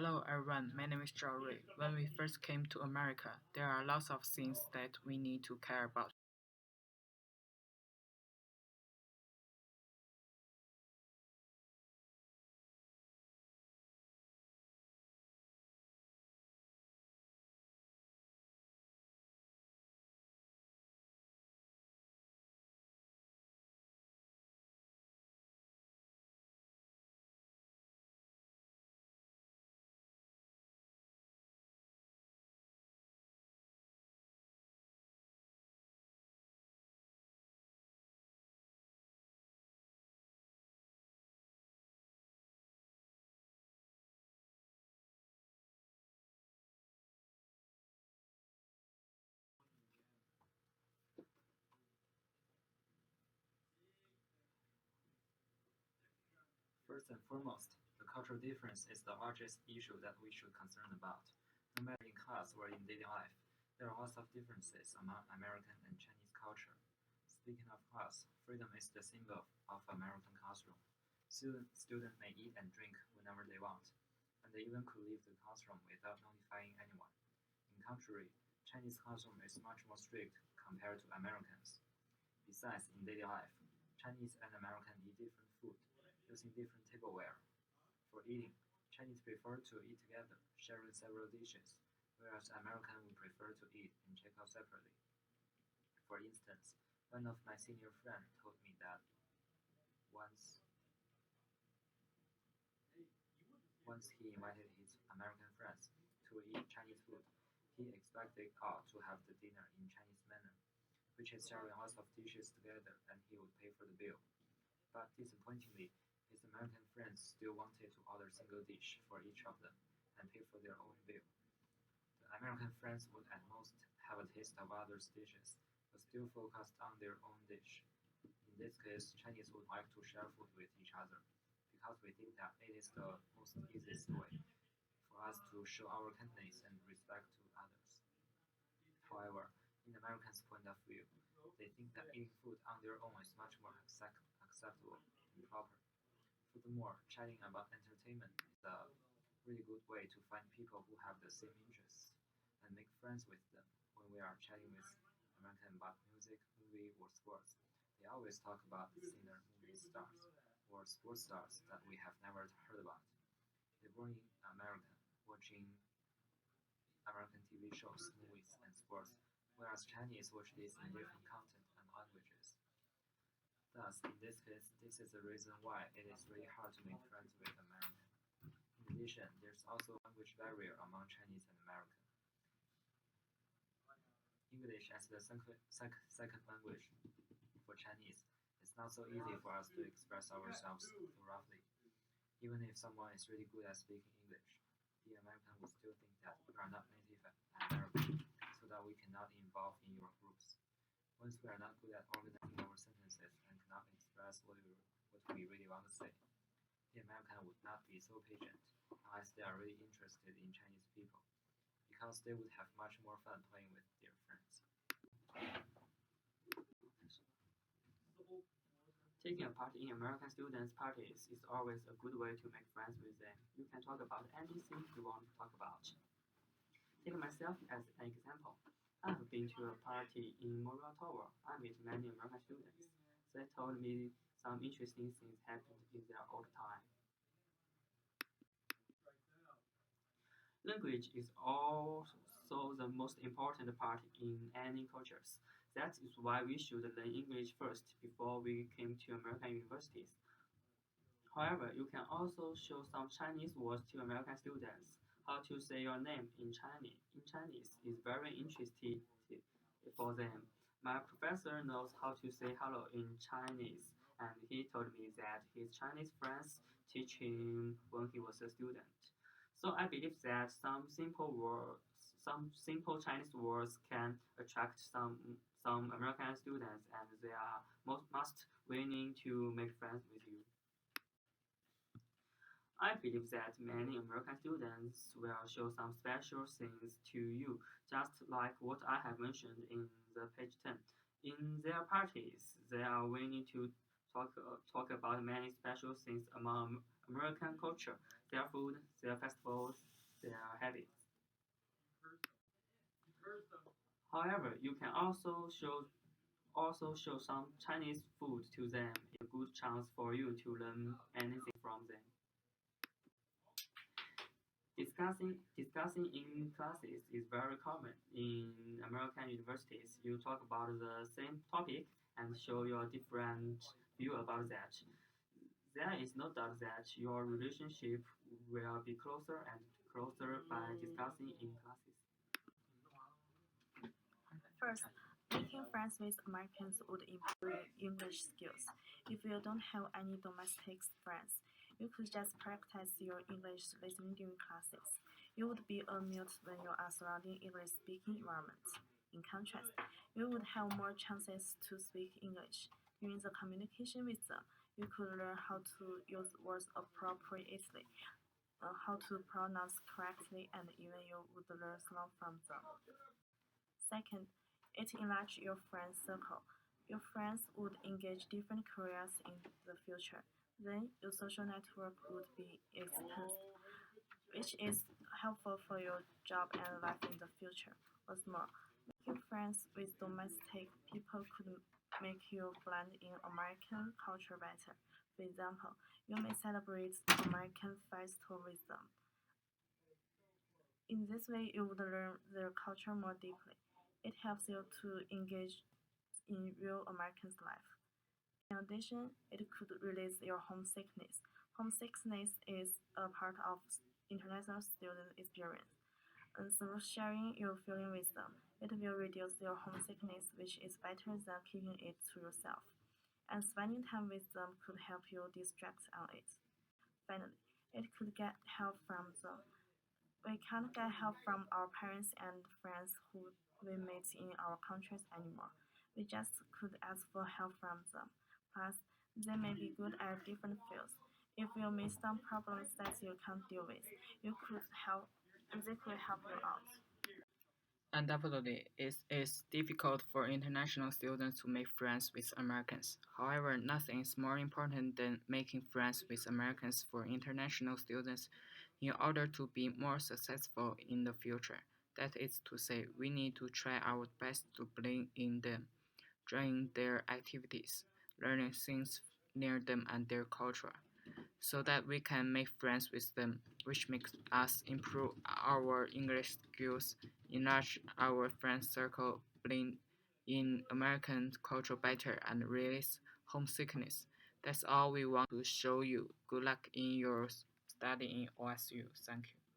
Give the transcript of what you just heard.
Hello everyone, my name is Ray. When we first came to America, there are lots of things that we need to care about. First and foremost, the cultural difference is the largest issue that we should concern about. No matter in class or in daily life, there are lots of differences among American and Chinese culture. Speaking of class, freedom is the symbol of American classroom. Students may eat and drink whenever they want, and they even could leave the classroom without notifying anyone. In contrary, Chinese classroom is much more strict compared to Americans. Besides, in daily life, Chinese and American eat different food, using different tableware. For eating, Chinese prefer to eat together, sharing several dishes, whereas American would prefer to eat and check out separately. For instance, one of my senior friends told me that once once he invited his American friends to eat Chinese food, he expected all to have the dinner in Chinese manner, which is sharing lots of dishes together, and he would pay for the bill. But disappointingly, his American friends still wanted to order single dish for each of them and pay for their own bill. The American friends would at most have a taste of others' dishes, but still focused on their own dish. In this case, Chinese would like to share food with each other because we think that it is the most easiest way for us to show our kindness and respect to others. However, in Americans' point of view, they think that eating food on their own is much more acceptable and proper. Furthermore, chatting about entertainment is a really good way to find people who have the same interests and make friends with them. When we are chatting with American about music, movie, or sports, they always talk about singer, movie stars, or sports stars that we have never heard about. They were in America, watching American TV shows, movies, and sports, whereas Chinese watch this in different content and languages. Thus, in this case, this is the reason why it is really hard to make friends with American. In addition, there's also a language barrier among Chinese and American. English as the second language for Chinese, it's not so easy for us to express ourselves so roughly. Even if someone is really good at speaking English, the American would still think that we are not native American, so that we cannot involve in your groups. Once we are not good at organizing our sentences and cannot express what we really want to say, the American would not be so patient unless they are really interested in Chinese people, because they would have much more fun playing with their friends. Taking a part in American students' parties is always a good way to make friends with them. You can talk about anything you want to talk about. Take myself as an example. I have been to a party in Memorial Tower. I met many American students. They told me some interesting things happened in there all the time. Language is also the most important part in any cultures. That is why we should learn English first before we came to American universities. However, you can also show some Chinese words to American students. How to say your name in Chinese is very interesting for them. My professor knows how to say hello in Chinese, and he told me that his Chinese friends teach him when he was a student. So I believe that some simple Chinese words can attract some American students, and they are must willing to make friends with you. I believe that many American students will show some special things to you, just like what I have mentioned in the page 10. In their parties, they are willing to talk about many special things among American culture, their food, their festivals, their habits. However, you can also show some Chinese food to them. It's a good chance for you to learn anything from them. Discussing in classes is very common. In American universities, you talk about the same topic and show your different view about that. There is no doubt that your relationship will be closer and closer by discussing in classes. First, making friends with Americans would improve your English skills. If you don't have any domestic friends, you could just practice your English listening during classes. You would be a mute when you are surrounding English speaking environments. In contrast, you would have more chances to speak English. During the communication with them, you could learn how to use words appropriately, how to pronounce correctly, and even you would learn slang from them. Second, it enlarges your friend circle. Your friends would engage different careers in the future. Then your social network would be extended, which is helpful for your job and life in the future. What's more, making friends with domestic people could make you blend in American culture better. For example, you may celebrate American festival with them. In this way, you would learn their culture more deeply. It helps you to engage in real American life. In addition, it could release your homesickness. Homesickness is a part of international student experience. And through sharing your feeling with them, it will reduce your homesickness, which is better than keeping it to yourself. And spending time with them could help you distract on it. Finally, it could get help from them. We can't get help from our parents and friends who we meet in our countries anymore. We just could ask for help from them. Plus, they may be good at different fields. If you meet some problems that you can't deal with, you could help they could help you out. Undoubtedly, it is difficult for international students to make friends with Americans. However, nothing is more important than making friends with Americans for international students in order to be more successful in the future. That is to say, we need to try our best to blend in them, join their activities, learning things near them and their culture so that we can make friends with them, which makes us improve our English skills, enlarge our friend circle, blend in American culture better, and release homesickness. That's all we want to show you. Good luck in your study in OSU. Thank you.